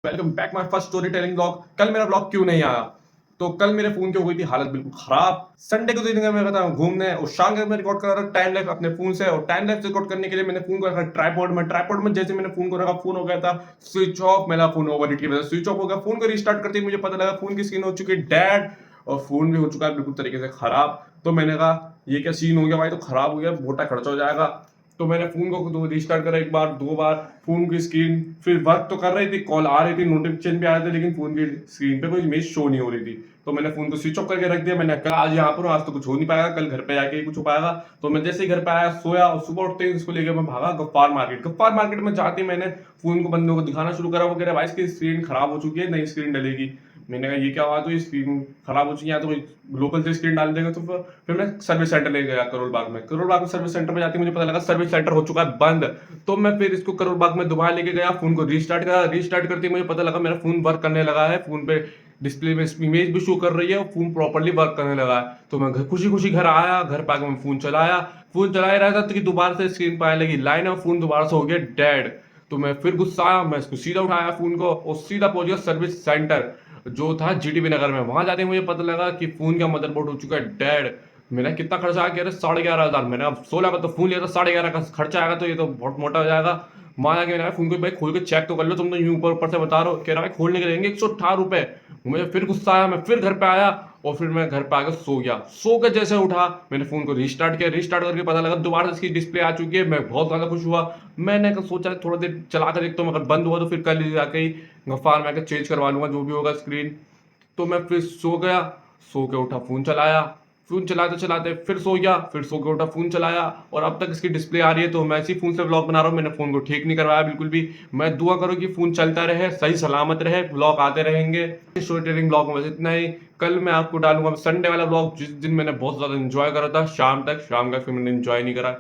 Welcome back my first story telling blog. कल मेरा blog क्यों नहीं आया? तो कल मेरे फोन की हो गई थी हालत बिल्कुल खराब। संडे को दिन मैं गया था घूमने और शाम को मैं रिकॉर्ड कर रहा था टाइम लैप्स अपने फोन से। और टाइम लैप्स रिकॉर्ड करने के लिए मैंने फोन को रखा ट्राइपॉड में जैसे मैंने फोन को रखा फोन हो गया था स्विच ऑफ। मेरा फोन ओवरहीट की वजह से स्विच ऑफ हो गया। फोन को रिस्टार्ट करते ही मुझे पता लगा फोन की स्क्रीन हो चुकी है डेड और फोन भी हो चुका है बिल्कुल तरीके से खराब। तो मैंने कहा ये क्या सीन हो गया भाई, तो खराब हो गया, मोटा खर्चा हो जाएगा। तो मैंने फोन को रिस्टार्ट करा एक बार दो बार, फोन की स्क्रीन फिर वर्क तो कर रही थी, कॉल आ रही थी, नोटिफिकेशन भी आ रहे थे, लेकिन फोन की स्क्रीन पे कोई इमेज शो नहीं हो रही थी। तो मैंने फोन को स्विच ऑफ करके रख दिया। मैंने कहा आज यहाँ पर हूँ, आज तो कुछ हो नहीं पाएगा, कल घर पे आके ही कुछ हो पाएगा। तो मैं जैसे ही घर पे आया सोया और सुबह उठते ही इसको लेकर मैं भागा गफ्फार मार्केट में जाते ही मैंने फोन को बंदों को दिखाना शुरू करा। वो कह रहा भाई इसकी स्क्रीन खराब हो चुकी है, नई स्क्रीन डलेगी। मैंने कहा ये क्या हुआ? तो ये स्क्रीन खराब हो चुकी है, तो कोई लोकल से स्क्रीन डाल देगा। तो फिर मैं सर्विस सेंटर ले गया करोल बाग में सर्विस सेंटर में जाते मुझे पता लगा सर्विस सेंटर हो चुका है बंद। तो मैं फिर इसको करोल बाग में दोबारा लेके गया, फोन को रिस्टार्ट करते मुझे पता लगा मेरा फोन वर्क करने लगा है। फोन पे डिस्प्ले में इमेज भी शो कर रही है और फोन प्रॉपर्ली वर्क करने लगा है। तो मैं खुशी खुशी घर आया, घर पे आके मैं फोन चला ही रहा था कि दोबारा से स्क्रीन पे आने लगी लाइन और फोन दोबारा से हो गया डेड। तो मैं फिर गुस्सा आया, मैं इसको सीधा उठाया फोन को और सीधा पहुंच गया सर्विस सेंटर जो था जीटीबी नगर में। वहां जाते मुझे पता लगा कि फोन का मदरबोर्ड हो चुका है डेड। मेरा कितना खर्चा आ गया? 11,500। मैंने अब 16 का तो फोन लिया था, 11,500 का खर्चा आएगा, तो ये तो बहुत मोटा हो जाएगा। माँ आके मैंने फोन को भाई खोल के चेक तो कर लो, तुम तो यूं ऊपर ऊपर से बता रहे हो। कह रहा है खोलने के देंगे 118 रुपए। मुझे फिर गुस्सा आया, मैं फिर घर पे आया और फिर मैं घर पे आकर सो गया। सो के जैसे उठा मैंने फोन को रिस्टार्ट किया, रिस्टार्ट करके पता लगा दोबारा इसकी डिस्प्ले आ चुकी है। मैं बहुत ज्यादा खुश हुआ। मैंने सोचा थोड़ा देर चला कर देखता हूँ, अगर बंद हुआ तो फिर कल जाके ही गफ्फार में आकर चेंज करवा लूंगा जो भी होगा स्क्रीन। तो मैं फिर सो गया, सो के उठा फोन चलाया, फोन चलाते चलाते फिर सो गया, फिर सो के उठा फोन चलाया और अब तक इसकी डिस्प्ले आ रही है। तो मैं इसी फोन से ब्लॉग बना रहा हूँ, मैंने फोन को ठीक नहीं करवाया बिल्कुल भी। मैं दुआ करूँ कि फोन चलता रहे, सही सलामत रहे, ब्लॉग आते रहेंगे। स्टोरी टेलिंग ब्लॉग में बस इतना ही। कल मैं आपको डालूंगा संडे वाला ब्लॉग जिस दिन मैंने बहुत ज्यादा इंजॉय करा था शाम तक। शाम का फिर मैंने इंजॉय नहीं करा।